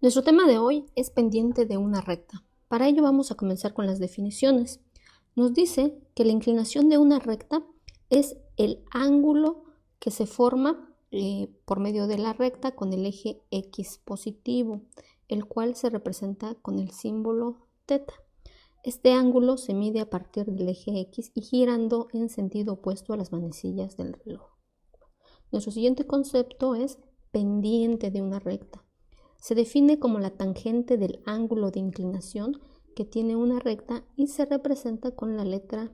Nuestro tema de hoy es pendiente de una recta. Para ello vamos a comenzar con las definiciones. Nos dice que la inclinación de una recta es el ángulo que se forma por medio de la recta con el eje X positivo, el cual se representa con el símbolo teta. Este ángulo se mide a partir del eje X y girando en sentido opuesto a las manecillas del reloj. Nuestro siguiente concepto es pendiente de una recta. Se define como la tangente del ángulo de inclinación que tiene una recta y se representa con la letra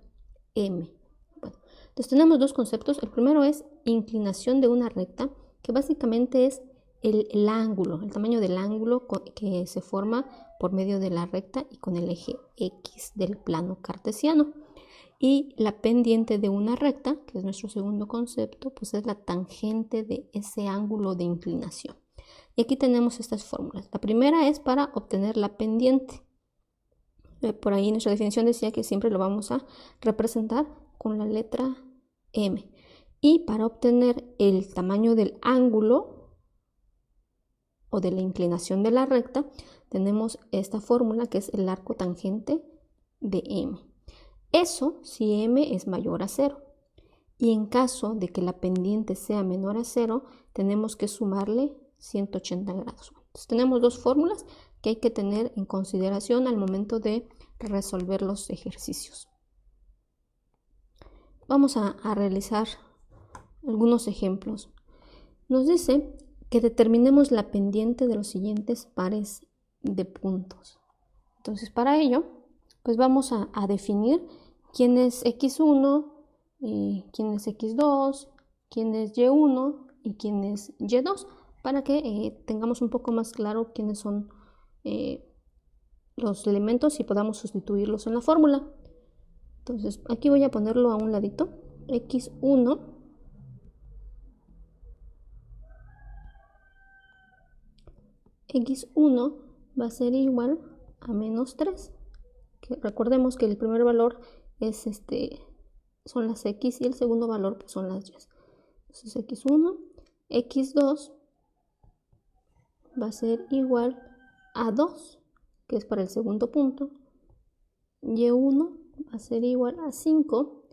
M. Bueno, entonces tenemos dos conceptos. El primero es inclinación de una recta, que básicamente es el ángulo, el tamaño del ángulo que se forma por medio de la recta y con el eje X del plano cartesiano. Y la pendiente de una recta, que es nuestro segundo concepto, pues es la tangente de ese ángulo de inclinación. Y aquí tenemos estas fórmulas. La primera es para obtener la pendiente. Por ahí nuestra definición decía que siempre lo vamos a representar con la letra M. Y para obtener el tamaño del ángulo o de la inclinación de la recta, tenemos esta fórmula que es el arco tangente de M. Eso si M es mayor a 0. Y en caso de que la pendiente sea menor a 0, tenemos que sumarle 180 grados. Entonces tenemos dos fórmulas que hay que tener en consideración al momento de resolver los ejercicios. Vamos a realizar algunos ejemplos. Nos dice que determinemos la pendiente de los siguientes pares de puntos. Entonces para ello, pues vamos a definir quién es x1, quién es x2, quién es y1 y quién es y2, para que tengamos un poco más claro quiénes son los elementos y podamos sustituirlos en la fórmula. Entonces aquí voy a ponerlo a un ladito. x1 va a ser igual a menos 3. Recordemos que el primer valor es son las x y el segundo valor pues son las y. Entonces x1, x2 va a ser igual a 2, que es para el segundo punto. Y1 va a ser igual a 5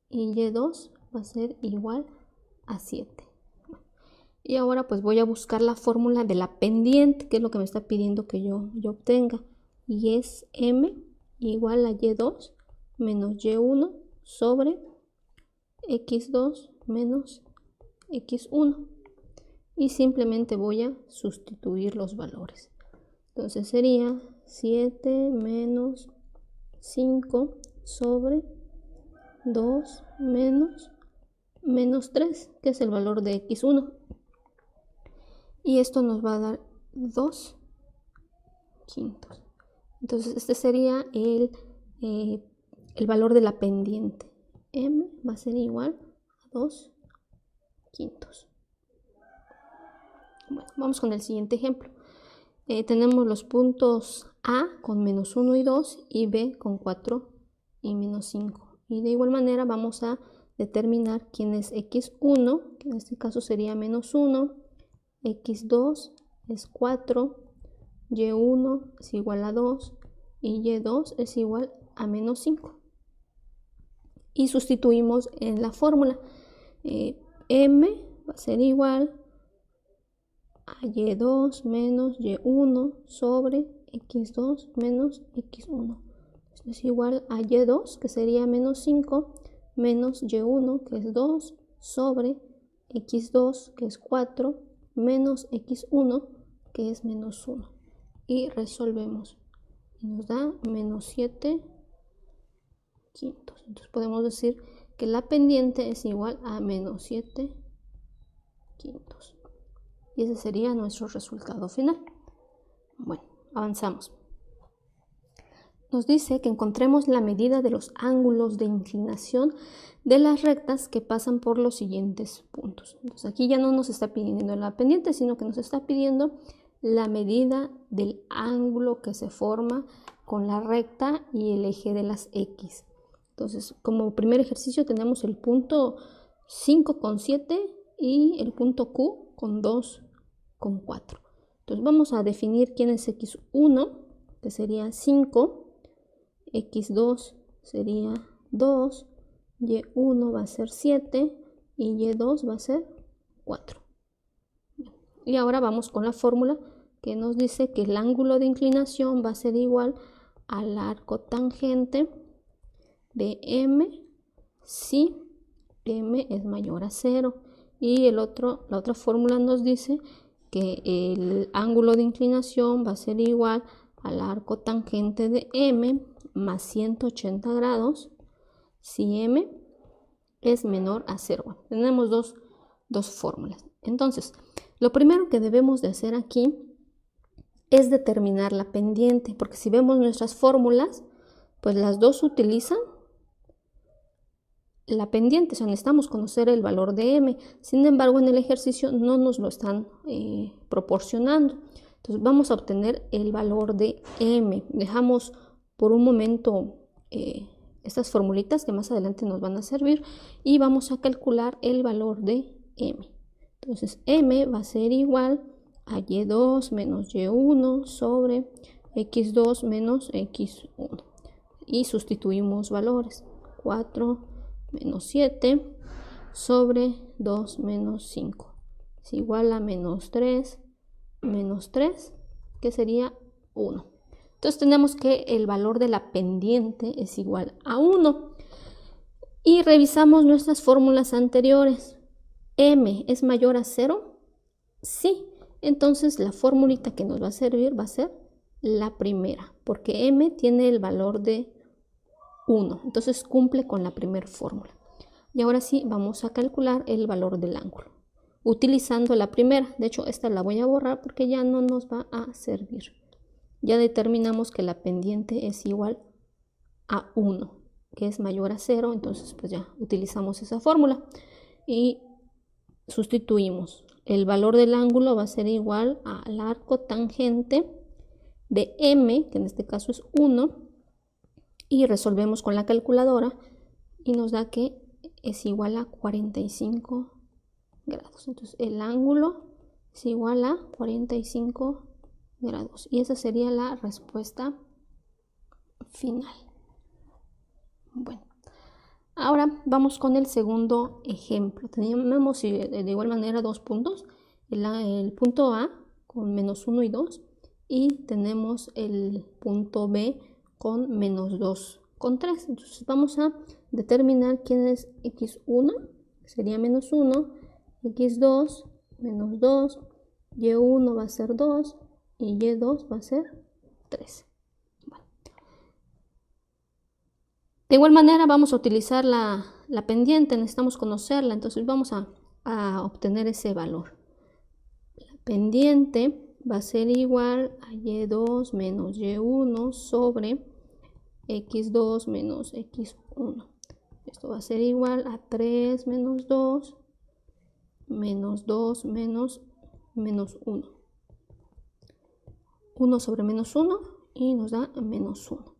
y y2 va a ser igual a 7. Y ahora pues voy a buscar la fórmula de la pendiente, que es lo que me está pidiendo que yo obtenga. Y es m igual a y2 menos y1 sobre x2 menos x1. Y simplemente voy a sustituir los valores. Entonces sería 7 menos 5 sobre 2 menos 3, que es el valor de x1. Y esto nos va a dar 2 quintos. Entonces este sería el valor de la pendiente. M va a ser igual a 2 quintos. Bueno, vamos con el siguiente ejemplo. Tenemos los puntos A con menos 1 y 2 y B con 4 y menos 5. Y de igual manera vamos a determinar quién es x1, que en este caso sería menos 1, x2 es 4, y1 es igual a 2 y y2 es igual a menos 5. Y sustituimos en la fórmula. M va a ser igual a y2 menos y1 sobre x2 menos x1. Esto es igual a y2, que sería menos 5, menos y1, que es 2, sobre x2, que es 4, menos x1, que es menos 1. Y resolvemos. Y nos da menos 7 quintos. Entonces podemos decir que la pendiente es igual a menos 7 quintos. Y ese sería nuestro resultado final. Bueno, avanzamos. Nos dice que encontremos la medida de los ángulos de inclinación de las rectas que pasan por los siguientes puntos. Entonces aquí ya no nos está pidiendo la pendiente, sino que nos está pidiendo la medida del ángulo que se forma con la recta y el eje de las X. Entonces, como primer ejercicio tenemos el punto 5 con 7 y el punto Q con 2 con 4. Entonces vamos a definir quién es x1, que sería 5, x2 sería 2, y1 va a ser 7 y y2 va a ser 4. Y ahora vamos con la fórmula que nos dice que el ángulo de inclinación va a ser igual al arco tangente de m si m es mayor a 0. Y la otra fórmula nos dice que el ángulo de inclinación va a ser igual al arco tangente de m más 180 grados si m es menor a 0. Bueno, tenemos dos fórmulas. Entonces, lo primero que debemos de hacer aquí es determinar la pendiente, porque si vemos nuestras fórmulas, pues las dos utilizan la pendiente, o sea, necesitamos conocer el valor de m. Sin embargo, en el ejercicio no nos lo están proporcionando. Entonces vamos a obtener el valor de m. Dejamos por un momento estas formulitas que más adelante nos van a servir y vamos a calcular el valor de m. Entonces m va a ser igual a y2 menos y1 sobre x2 menos x1. Y sustituimos valores. 4 menos 7 sobre 2 menos 5 es igual a menos 3 menos 3, que sería 1. Entonces tenemos que el valor de la pendiente es igual a 1. Y revisamos nuestras fórmulas anteriores. ¿M es mayor a 0? Sí. Entonces la fórmulita que nos va a servir va a ser la primera, porque m tiene el valor de 1. Entonces cumple con la primera fórmula. Y ahora sí vamos a calcular el valor del ángulo, utilizando la primera. De hecho, esta la voy a borrar porque ya no nos va a servir. Ya determinamos que la pendiente es igual a 1, que es mayor a 0. Entonces pues ya utilizamos esa fórmula y sustituimos. El valor del ángulo va a ser igual al arco tangente de m, que en este caso es 1, y resolvemos con la calculadora y nos da que es igual a 45 grados. Entonces el ángulo es igual a 45 grados y esa sería la respuesta final. Bueno, ahora vamos con el segundo ejemplo. Tenemos de igual manera dos puntos, el punto A con menos 1 y 2 y tenemos el punto B con menos 2 con 3. Entonces vamos a determinar quién es x1, sería menos 1, x2 menos 2, y1 va a ser 2 y y2 va a ser 3. Bueno. De igual manera vamos a utilizar la pendiente, necesitamos conocerla, entonces vamos a obtener ese valor. La pendiente va a ser igual a y2 menos y1 sobre x2 menos x1. Esto va a ser igual a 3 menos 2 menos 2 menos 1. 1 sobre menos 1 y nos da menos 1.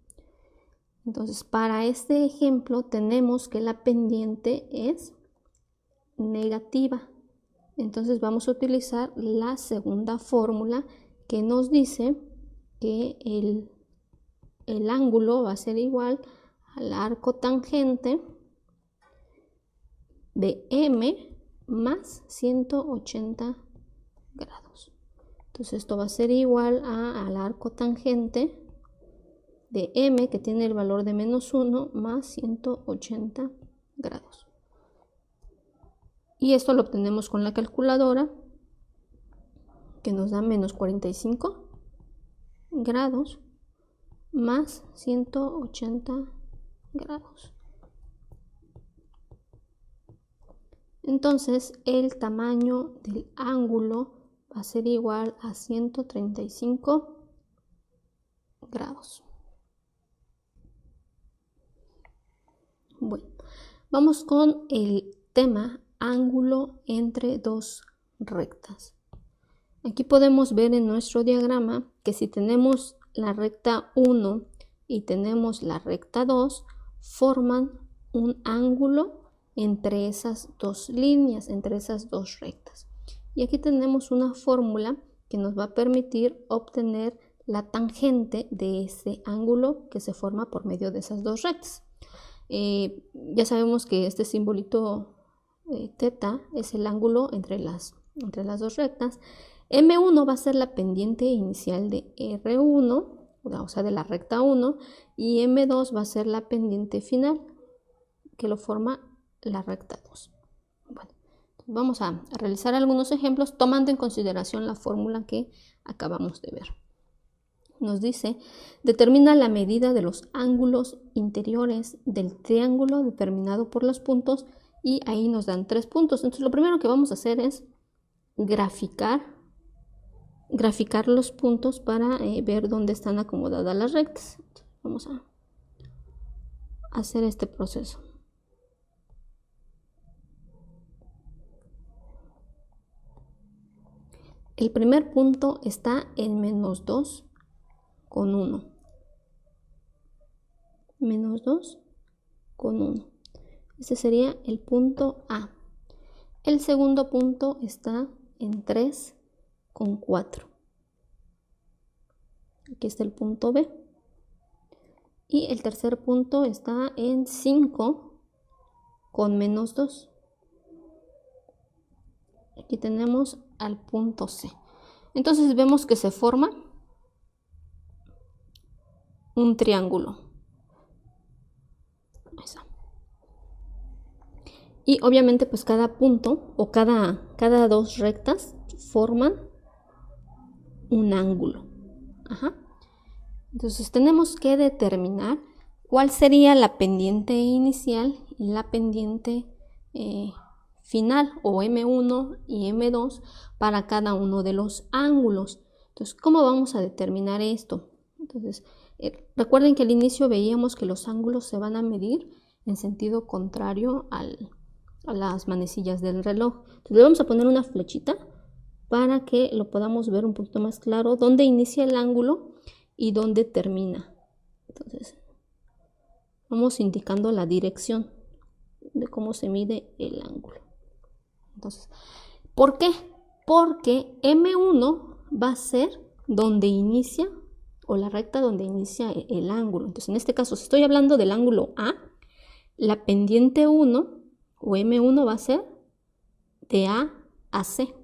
Entonces, para este ejemplo tenemos que la pendiente es negativa. Entonces vamos a utilizar la segunda fórmula que nos dice que el ángulo va a ser igual al arco tangente de m más 180 grados. Entonces esto va a ser igual al arco tangente de m, que tiene el valor de menos 1, más 180 grados. Y esto lo obtenemos con la calculadora, que nos da menos 45 grados más 180 grados. Entonces el tamaño del ángulo va a ser igual a 135 grados. Bueno, vamos con el tema ángulo entre dos rectas. Aquí podemos ver en nuestro diagrama que si tenemos la recta 1 y tenemos la recta 2, forman un ángulo entre esas dos líneas, entre esas dos rectas. Y aquí tenemos una fórmula que nos va a permitir obtener la tangente de ese ángulo que se forma por medio de esas dos rectas. Ya sabemos que este simbolito teta es el ángulo entre las dos rectas. M1 va a ser la pendiente inicial de R1, o sea, de la recta 1, y M2 va a ser la pendiente final que lo forma la recta 2. Bueno, vamos a realizar algunos ejemplos tomando en consideración la fórmula que acabamos de ver. Nos dice, determina la medida de los ángulos interiores del triángulo determinado por los puntos, y ahí nos dan 3 puntos. Entonces lo primero que vamos a hacer es graficar los puntos para ver dónde están acomodadas las rectas. Vamos a hacer este proceso. El primer punto está en menos 2 con 1. Menos 2 con 1. Este sería el punto A. El segundo punto está en 3 con 4. Aquí está el punto B. Y el tercer punto está en 5 con menos 2. Aquí tenemos al punto C. Entonces vemos que se forma un triángulo. Ahí está. Y obviamente pues cada punto o cada dos rectas forman un ángulo. Ajá. Entonces tenemos que determinar cuál sería la pendiente inicial y la pendiente final, o M1 y M2, para cada uno de los ángulos. Entonces, ¿cómo vamos a determinar esto? Entonces, recuerden que al inicio veíamos que los ángulos se van a medir en sentido contrario a las manecillas del reloj. Entonces, le vamos a poner una flechita para que lo podamos ver un poquito más claro, dónde inicia el ángulo y dónde termina. Entonces, vamos indicando la dirección de cómo se mide el ángulo. Entonces, ¿por qué? Porque M1 va a ser donde inicia, o la recta donde inicia el ángulo. Entonces, en este caso, si estoy hablando del ángulo A, la pendiente 1 o M1 va a ser de A a C.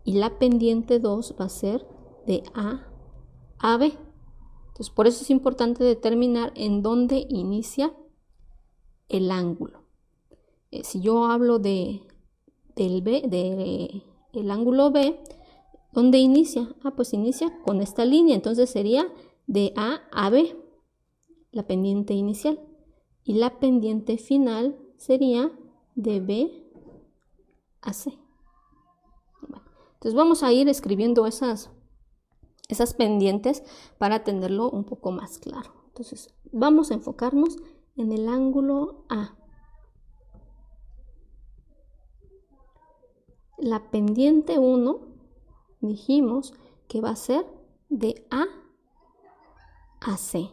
Y la pendiente 2 va a ser de A a B. Entonces, por eso es importante determinar en dónde inicia el ángulo. Si yo hablo del ángulo B, ¿dónde inicia? Pues inicia con esta línea, entonces sería de A a B, la pendiente inicial. Y la pendiente final sería de B a C. Bueno, entonces vamos a ir escribiendo esas pendientes para tenerlo un poco más claro. Entonces vamos a enfocarnos en el ángulo A. La pendiente 1 dijimos que va a ser de A a C.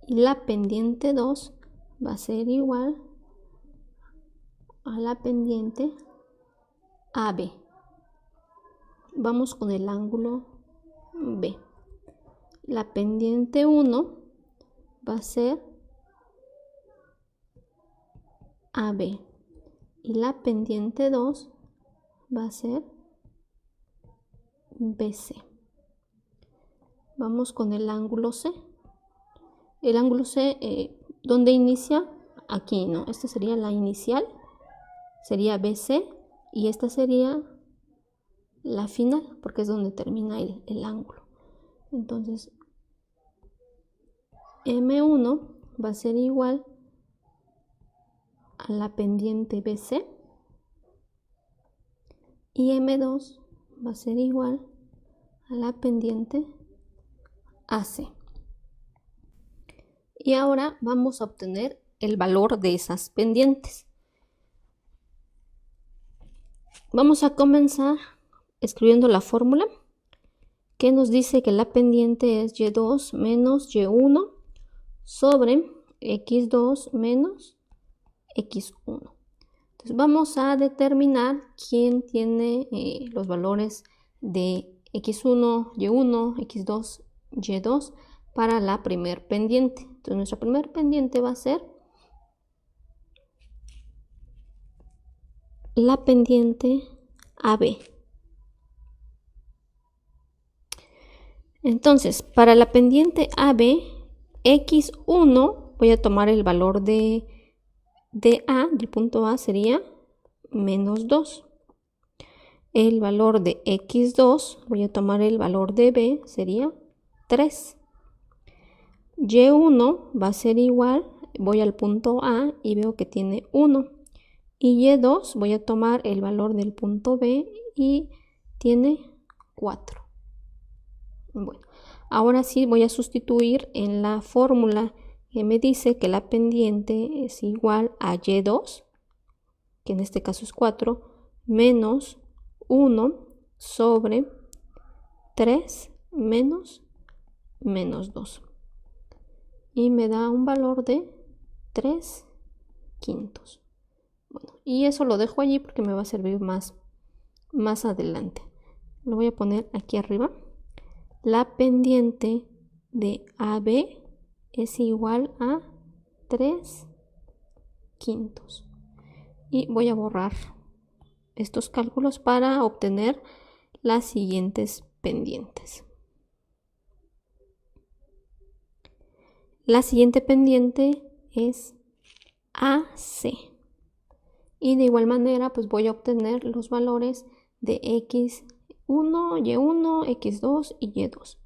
Y la pendiente 2 va a ser igual a la pendiente AB. Vamos con el ángulo B. La pendiente 1 va a ser AB. Y la pendiente 2 va a ser BC. Vamos con el ángulo C. El ángulo C, ¿dónde inicia? Aquí, ¿no? Esta sería la inicial, sería BC, y esta sería la final, porque es donde termina el ángulo. Entonces, M1 va a ser igual a la pendiente BC y M2 va a ser igual a la pendiente AC. Y ahora vamos a obtener el valor de esas pendientes. Vamos a comenzar escribiendo la fórmula que nos dice que la pendiente es Y2 menos Y1 sobre X2 menos X1. Entonces Entonces vamos a determinar quién tiene los valores de x1, y1, x2, y2 para la primer pendiente. Entonces nuestra primer pendiente va a ser la pendiente AB. Entonces, para la pendiente AB, x1, voy a tomar el valor de A, del punto A sería menos 2. El valor de x2, voy a tomar el valor de B, sería 3. Y1 va a ser igual, voy al punto A y veo que tiene 1. Y Y2 voy a tomar el valor del punto B y tiene 4. Bueno, ahora sí voy a sustituir en la fórmula que me dice que la pendiente es igual a Y2, que en este caso es 4, menos 1 sobre 3 menos 2. Y me da un valor de 3/5. Bueno, y eso lo dejo allí porque me va a servir más adelante. Lo voy a poner aquí arriba. La pendiente de AB es igual a 3/5. Y voy a borrar estos cálculos para obtener las siguientes pendientes. La siguiente pendiente es AC. Y de igual manera, pues voy a obtener los valores de x1, y1, x2 y y2.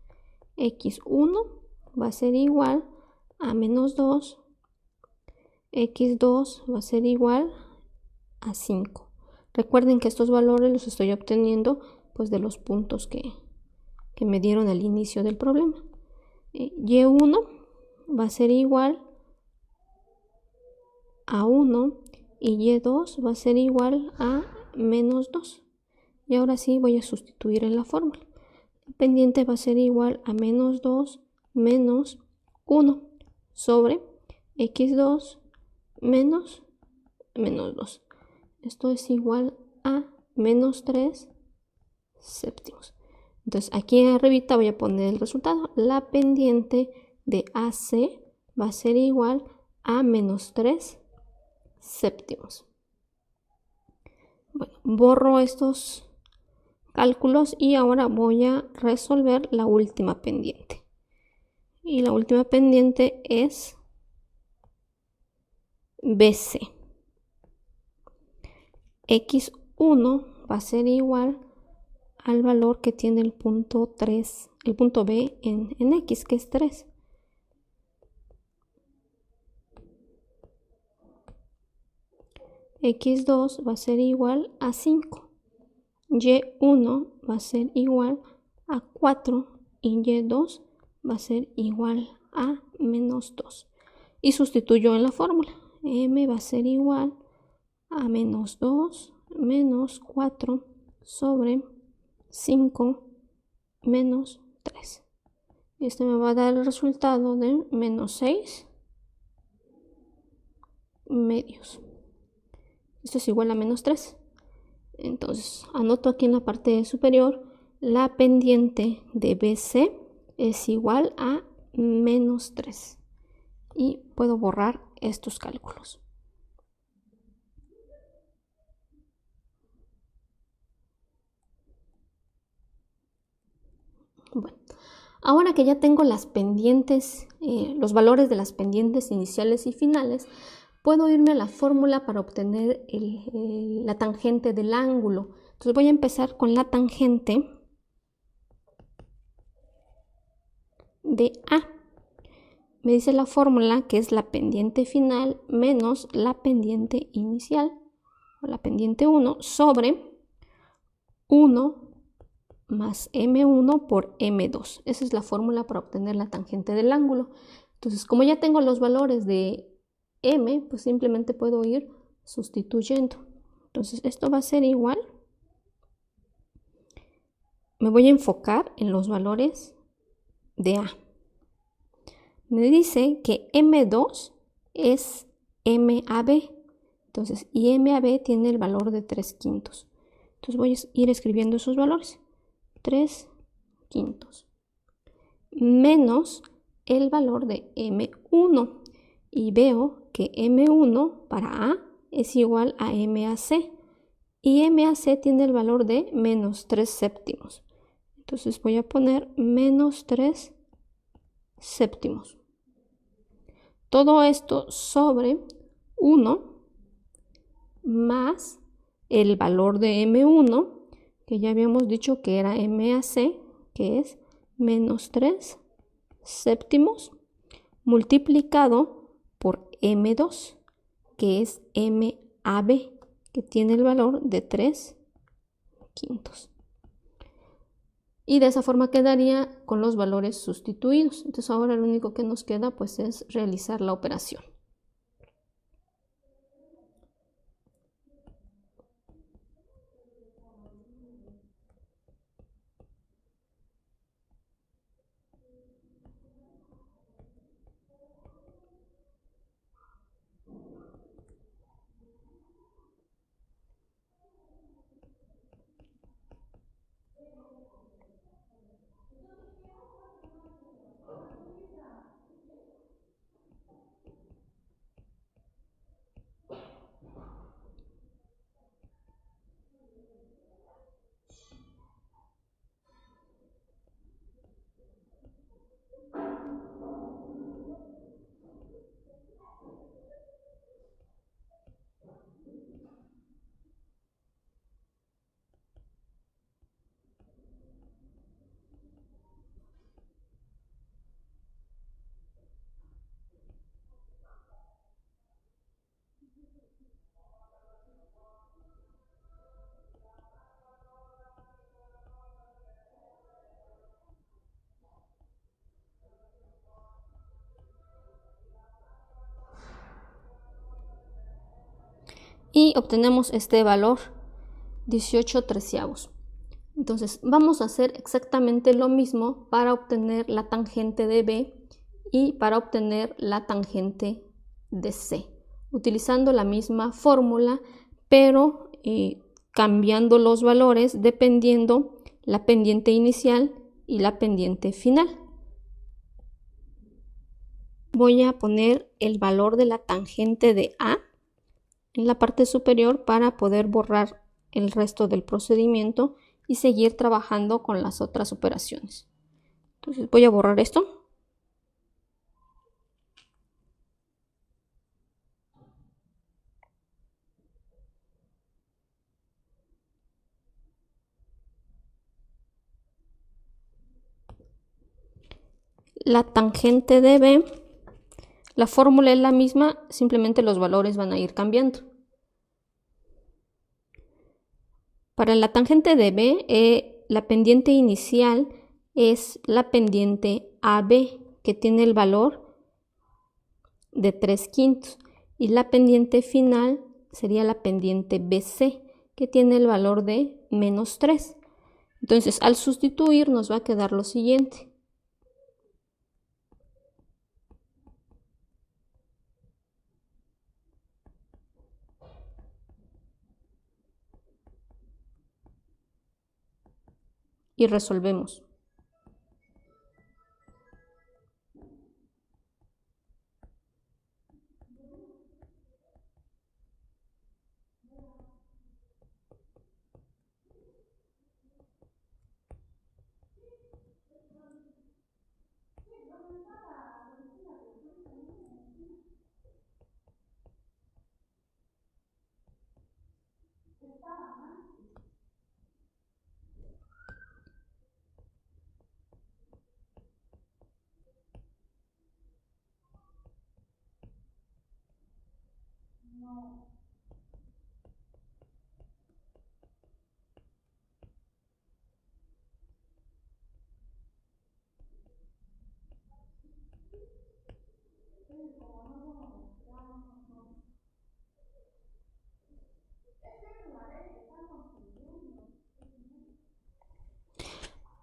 x1 va a ser igual a menos 2. x2 va a ser igual a 5. Recuerden que estos valores los estoy obteniendo pues de los puntos que me dieron al inicio del problema. y1 va a ser igual a 1 y y2 va a ser igual a menos 2. Y ahora sí voy a sustituir en la fórmula. La pendiente va a ser igual a menos 2 menos 1 sobre x2 menos 2. Esto es igual a menos 3/7. Entonces aquí arribita voy a poner el resultado. La pendiente de AC va a ser igual a menos 3/7. Bueno, borro estos cálculos y ahora voy a resolver la última pendiente. Y la última pendiente es BC. x1 va a ser igual al valor que tiene el punto B en X, que es 3. x2 va a ser igual a 5. y1 va a ser igual a 4 y y2 va a ser igual a menos 2. Y sustituyo en la fórmula. M va a ser igual a menos 2 menos 4 sobre 5 menos 3. Este me va a dar el resultado de menos 6/2. Esto es igual a menos 3. Entonces anoto aquí en la parte superior, la pendiente de BC es igual a menos 3. Y puedo borrar estos cálculos. Bueno, ahora que ya tengo las pendientes, los valores de las pendientes iniciales y finales, puedo irme a la fórmula para obtener la tangente del ángulo. Entonces voy a empezar con la tangente de A. Me dice la fórmula que es la pendiente final menos la pendiente inicial, o la pendiente 1, sobre 1 más M1 por M2. Esa es la fórmula para obtener la tangente del ángulo. Entonces, como ya tengo los valores de M, pues simplemente puedo ir sustituyendo. Entonces, esto va a ser igual. Me voy a enfocar en los valores de A. Me dice que M2 es MAB. Entonces, y MAB tiene el valor de 3/5. Entonces voy a ir escribiendo esos valores. 3/5 menos el valor de M1. Y veo que M1 para A es igual a MAC. Y MAC tiene el valor de -3/7. Entonces voy a poner -3/7. Todo esto sobre 1 más el valor de M1, que ya habíamos dicho que era MAC, que es -3/7, multiplicado por M2, que es MAB, que tiene el valor de 3/5. Y de esa forma quedaría con los valores sustituidos. Entonces ahora lo único que nos queda pues es realizar la operación. Y obtenemos este valor, 18/13. Entonces vamos a hacer exactamente lo mismo para obtener la tangente de B y para obtener la tangente de C, utilizando la misma fórmula, pero cambiando los valores dependiendo la pendiente inicial y la pendiente final. Voy a poner el valor de la tangente de A en la parte superior para poder borrar el resto del procedimiento y seguir trabajando con las otras operaciones. Entonces voy a borrar esto. La tangente de B, la fórmula es la misma, simplemente los valores van a ir cambiando. Para la tangente de B, la pendiente inicial es la pendiente AB, que tiene el valor de 3/5, y la pendiente final sería la pendiente BC, que tiene el valor de -3. Entonces, al sustituir nos va a quedar lo siguiente. Y resolvemos.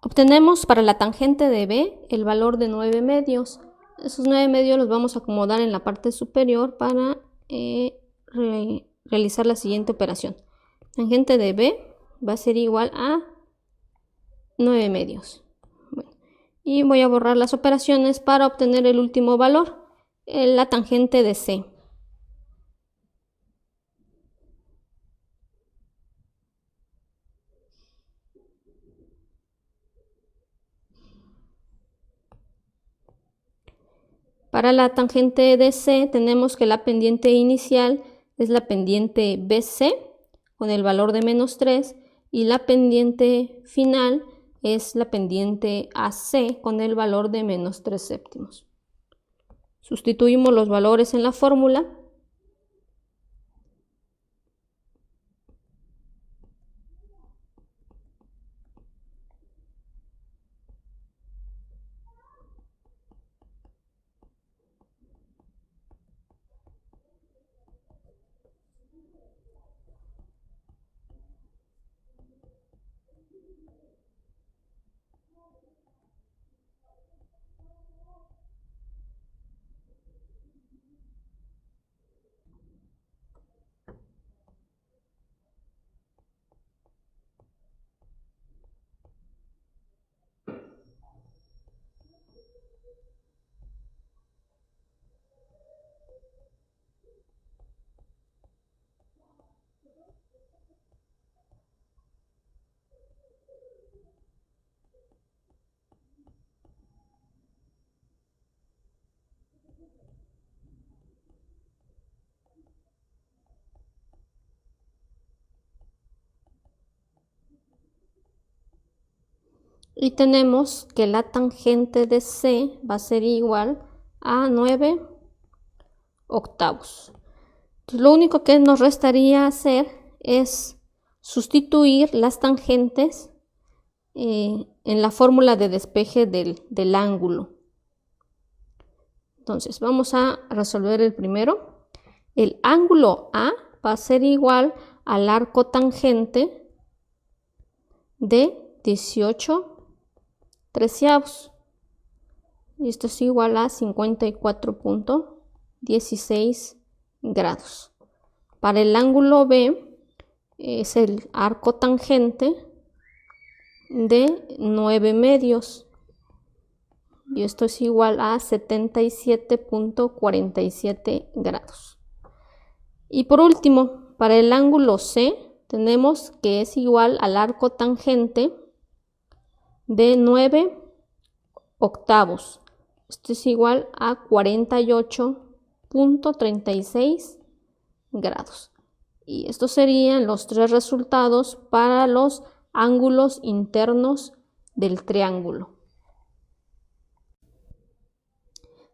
Obtenemos para la tangente de B el valor de 9/2. Esos 9/2 los vamos a acomodar en la parte superior para realizar la siguiente operación. Tangente de B va a ser igual a 9 medios. Bueno, y voy a borrar las operaciones para obtener el último valor, la tangente de C. Para la tangente de C tenemos que la pendiente inicial es la pendiente BC con el valor de menos 3 y la pendiente final es la pendiente AC con el valor de menos 3 séptimos. Sustituimos los valores en la fórmula. Y tenemos que la tangente de C va a ser igual a 9 octavos. Entonces, lo único que nos restaría hacer es sustituir las tangentes en la fórmula de despeje del ángulo. Entonces vamos a resolver el primero. El ángulo A va a ser igual al arco tangente de 18 treceavos. Y esto es igual a 54.16 grados. Para el ángulo B es el arco tangente de 9 medios. Y esto es igual a 77.47 grados. Y por último, para el ángulo C tenemos que es igual al arco tangente de 9 octavos. Esto es igual a 48.36 grados. Y estos serían los tres resultados para los ángulos internos del triángulo.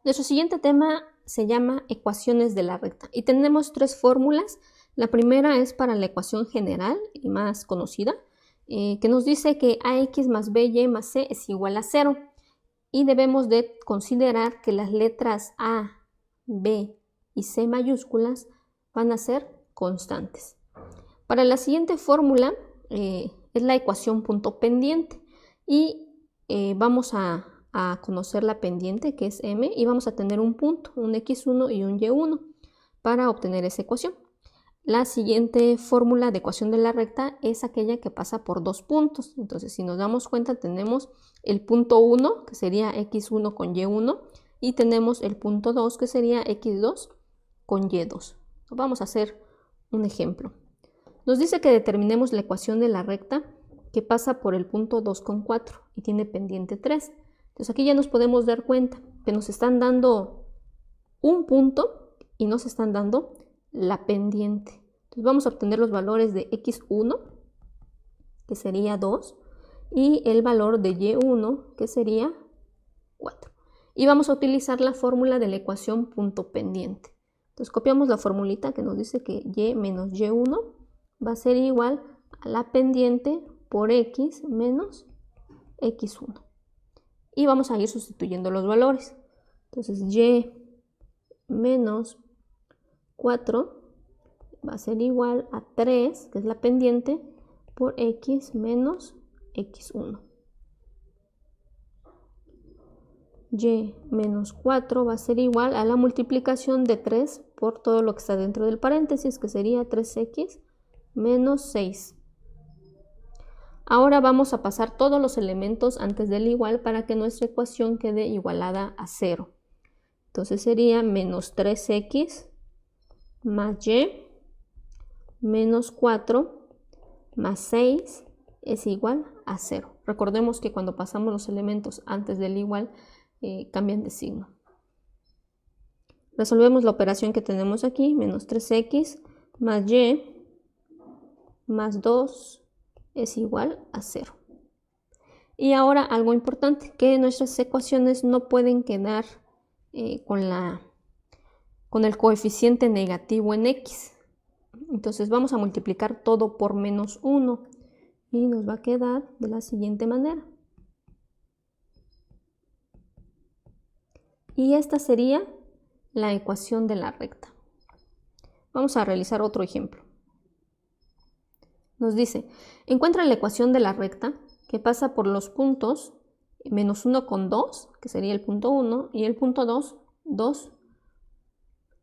Nuestro siguiente tema se llama ecuaciones de la recta y tenemos tres fórmulas. La primera es para la ecuación general y más conocida, que nos dice que ax más by más c es igual a 0 y debemos de considerar que las letras a, b y c mayúsculas van a ser constantes. Para la siguiente fórmula es la ecuación punto pendiente y vamos a conocer la pendiente que es m y vamos a tener un punto, un x1 y un y1 para obtener esa ecuación. La siguiente fórmula de ecuación de la recta es aquella que pasa por dos puntos. Entonces, si nos damos cuenta, tenemos el punto 1, que sería x1 con y1, y tenemos el punto 2, que sería x2 con y2. Vamos a hacer un ejemplo. Nos dice que determinemos la ecuación de la recta que pasa por el punto 2,4 y tiene pendiente 3. Entonces, aquí ya nos podemos dar cuenta que nos están dando un punto y nos están dando la pendiente. Entonces vamos a obtener los valores de x1, que sería 2, y el valor de y1, que sería 4. Y vamos a utilizar la fórmula de la ecuación punto pendiente. Entonces copiamos la formulita que nos dice que y menos y1 va a ser igual a la pendiente por x menos x1. Y vamos a ir sustituyendo los valores. Entonces y menos 4 va a ser igual a 3, que es la pendiente, por x menos x1. Y menos 4 va a ser igual a la multiplicación de 3 por todo lo que está dentro del paréntesis, que sería 3x menos 6. Ahora vamos a pasar todos los elementos antes del igual para que nuestra ecuación quede igualada a 0. Entonces sería menos 3x más y menos 4 más 6 es igual a 0. Recordemos que cuando pasamos los elementos antes del igual cambian de signo. Resolvemos la operación que tenemos aquí, menos 3x más y más 2 es igual a 0. Y ahora algo importante, que nuestras ecuaciones no pueden quedar con el coeficiente negativo en x. Entonces vamos a multiplicar todo por menos 1 y nos va a quedar de la siguiente manera. Y esta sería la ecuación de la recta. Vamos a realizar otro ejemplo. Nos dice, encuentra la ecuación de la recta que pasa por los puntos menos 1 con 2, que sería el punto 1, y el punto 2, 2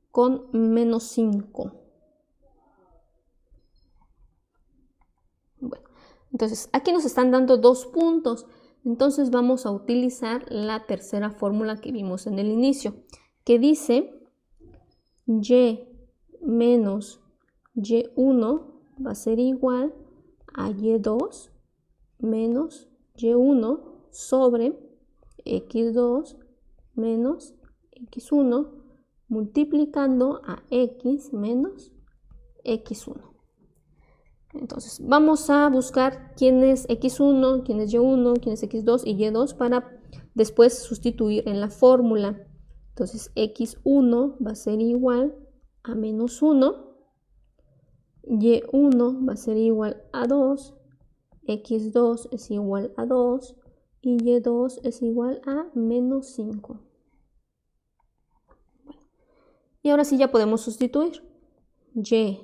con menos 5. Bueno, entonces aquí nos están dando 2 puntos. Entonces vamos a utilizar la tercera fórmula que vimos en el inicio, que dice y menos y1 va a ser igual a y2 menos y1 sobre x2 menos x1 multiplicando a x menos x1. Entonces vamos a buscar quién es x1, quién es y1, quién es x2 y y2 para después sustituir en la fórmula. Entonces x1 va a ser igual a menos 1, y1 va a ser igual a 2, x2 es igual a 2 y y2 es igual a menos 5. Bueno, y ahora sí ya podemos sustituir. Y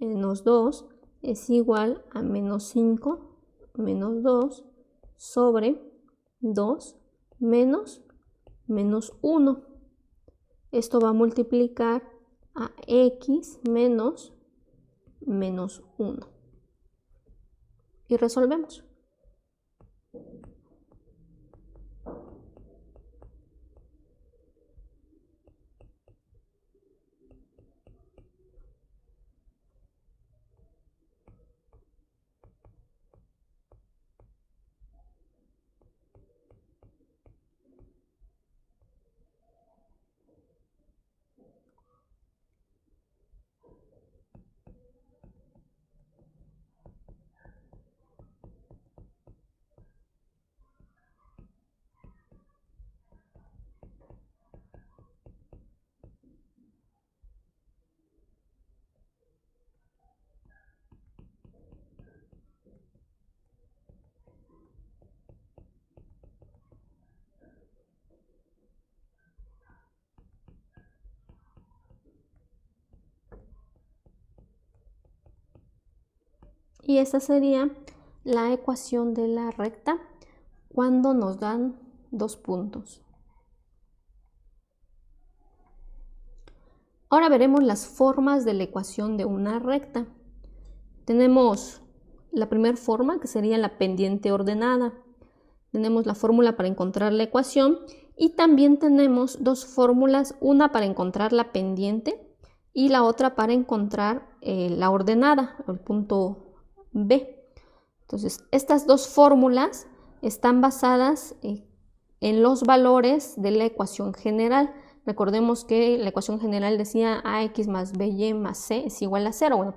menos 2 es igual a menos 5 menos 2 sobre 2 menos 1. Esto va a multiplicar a x menos 1. Y resolvemos. Y esta sería la ecuación de la recta cuando nos dan 2 puntos. Ahora veremos las formas de la ecuación de una recta. Tenemos la primera forma, que sería la pendiente ordenada. Tenemos la fórmula para encontrar la ecuación y también tenemos dos fórmulas, una para encontrar la pendiente y la otra para encontrar la ordenada, el punto B. Entonces, estas dos fórmulas están basadas en los valores de la ecuación general. Recordemos que la ecuación general decía ax más by más c es igual a 0. Bueno,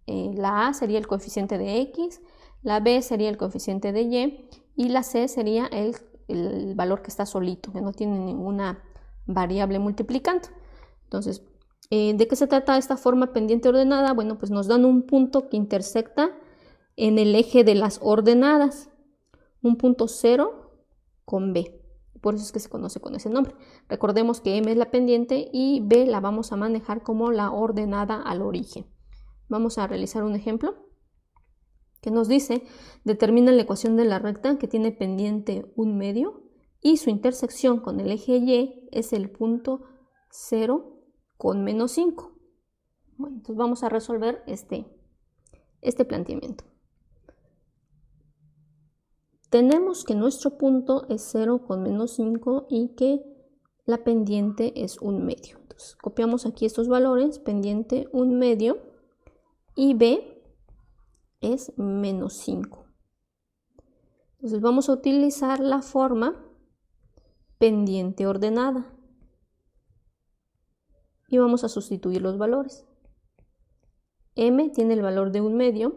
la a sería el coeficiente de x, la b sería el coeficiente de y la c sería el valor que está solito, que no tiene ninguna variable multiplicando. Entonces, ¿de qué se trata esta forma pendiente ordenada? Bueno, pues nos dan un punto que intersecta en el eje de las ordenadas, un punto 0 con B. Por eso es que se conoce con ese nombre. Recordemos que M es la pendiente y B la vamos a manejar como la ordenada al origen. Vamos a realizar un ejemplo que nos dice: determina la ecuación de la recta que tiene pendiente 1/2 y su intersección con el eje Y es el punto 0 con menos 5. Bueno, entonces vamos a resolver este planteamiento. Tenemos que nuestro punto es 0 con menos 5 y que la pendiente es 1/2. Entonces copiamos aquí estos valores, pendiente 1/2 y b es menos 5. Entonces vamos a utilizar la forma pendiente ordenada y vamos a sustituir los valores. M tiene el valor de 1/2,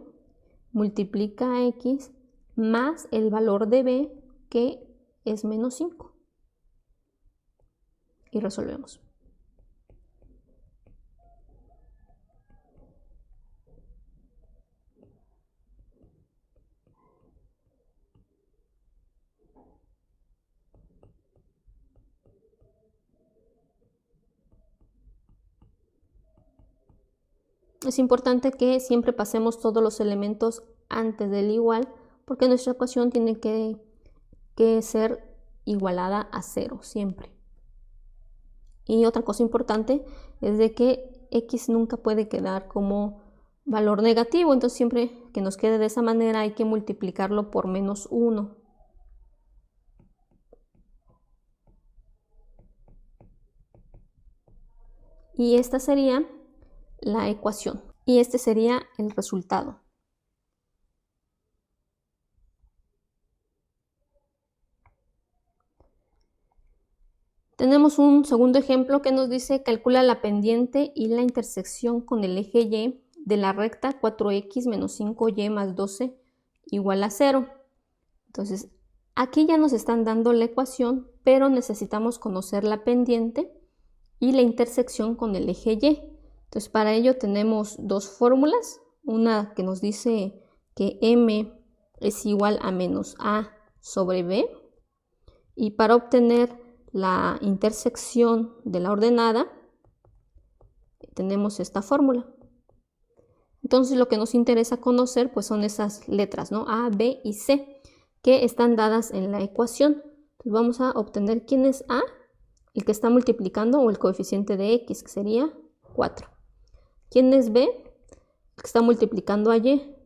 multiplica a x más el valor de b, que es menos 5. Y resolvemos. Es importante que siempre pasemos todos los elementos antes del igual, porque nuestra ecuación tiene que ser igualada a 0 siempre. Y otra cosa importante es de que x nunca puede quedar como valor negativo, entonces siempre que nos quede de esa manera hay que multiplicarlo por menos 1. Y esta sería la ecuación y este sería el resultado. Tenemos un segundo ejemplo que nos dice calcula la pendiente y la intersección con el eje Y de la recta 4x menos 5y más 12 igual a 0. Entonces aquí ya nos están dando la ecuación, pero necesitamos conocer la pendiente y la intersección con el eje Y. Entonces para ello tenemos dos fórmulas, una que nos dice que m es igual a menos a sobre b, y para obtener la intersección de la ordenada tenemos esta fórmula. Entonces lo que nos interesa conocer pues son esas letras, ¿no? A, B y C, que están dadas en la ecuación. Entonces vamos a obtener quién es A, el que está multiplicando, o el coeficiente de x, que sería 4. ¿Quién es B? El que está multiplicando a y,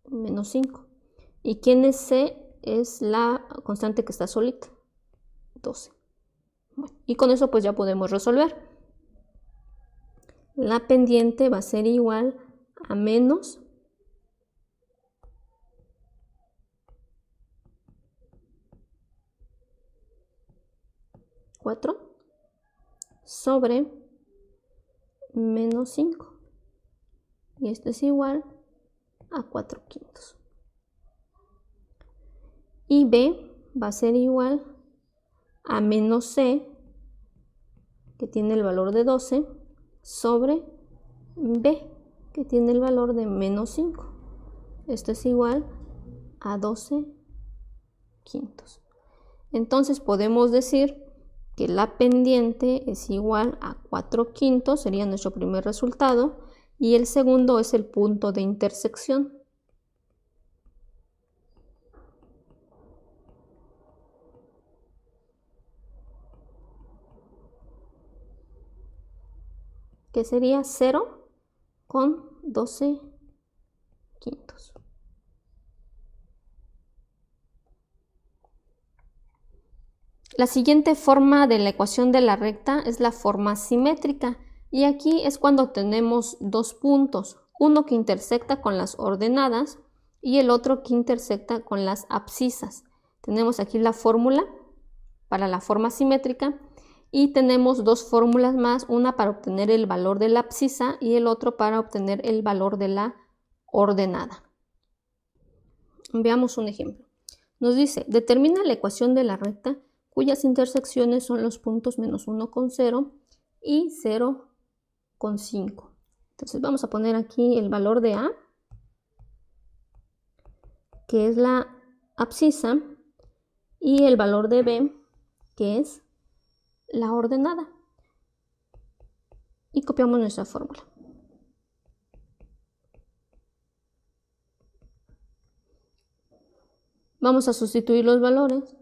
menos 5. ¿Y quién es C? Es la constante que está solita, 12. Bueno, y con eso pues ya podemos resolver. La pendiente va a ser igual a menos 4 sobre menos 5. Y esto es igual a 4/5. Y B va a ser igual a menos C, que tiene el valor de 12, sobre B, que tiene el valor de menos 5. Esto es igual a 12/5. Entonces podemos decir que la pendiente es igual a 4/5, sería nuestro primer resultado, y el segundo es el punto de intersección. Que sería 0 con 12/5. La siguiente forma de la ecuación de la recta es la forma simétrica, y aquí es cuando tenemos dos puntos, uno que intersecta con las ordenadas y el otro que intersecta con las abscisas. Tenemos aquí la fórmula para la forma simétrica y tenemos dos fórmulas más, una para obtener el valor de la abscisa y el otro para obtener el valor de la ordenada. Veamos un ejemplo. Nos dice, determina la ecuación de la recta cuyas intersecciones son los puntos menos 1,0 y 0,5. Entonces vamos a poner aquí el valor de A, que es la abscisa, y el valor de B, que es la ordenada. Y copiamos nuestra fórmula. Vamos a sustituir los valores.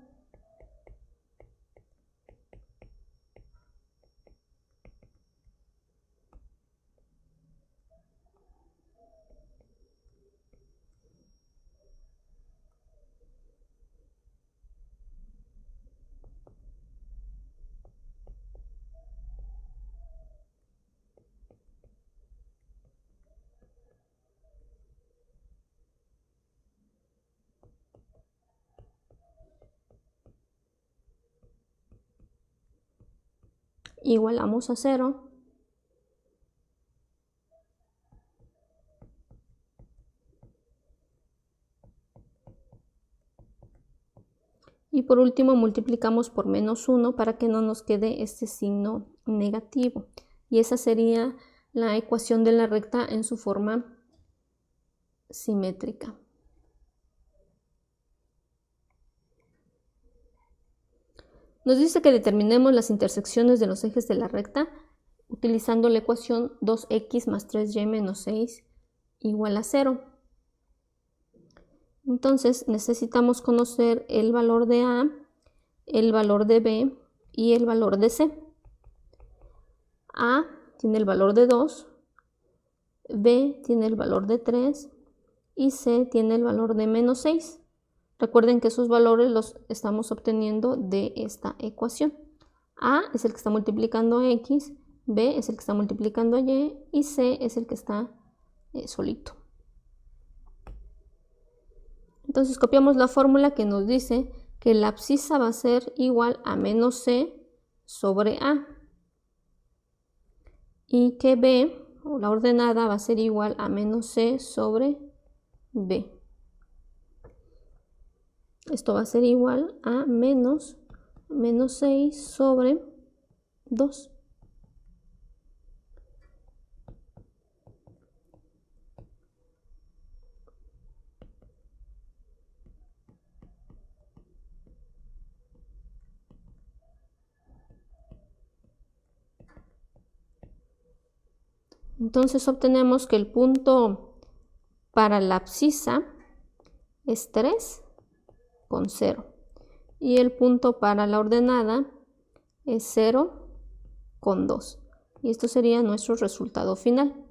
igualamos a 0. Y por último multiplicamos por menos 1 para que no nos quede este signo negativo. Y esa sería la ecuación de la recta en su forma simétrica. Nos dice que determinemos las intersecciones de los ejes de la recta utilizando la ecuación 2x más 3y menos 6 igual a 0. Entonces necesitamos conocer el valor de A, el valor de B y el valor de C. A tiene el valor de 2, B tiene el valor de 3 y C tiene el valor de menos 6. Recuerden que esos valores los estamos obteniendo de esta ecuación. A es el que está multiplicando a X, B es el que está multiplicando a Y y C es el que está solito. Entonces copiamos la fórmula que nos dice que la abscisa va a ser igual a menos C sobre A y que B, o la ordenada, va a ser igual a menos C sobre B. Esto va a ser igual a menos 6 sobre 2. Entonces obtenemos que el punto para la abscisa es 3 con 0 y el punto para la ordenada es 0 con 2. Y esto sería nuestro resultado final.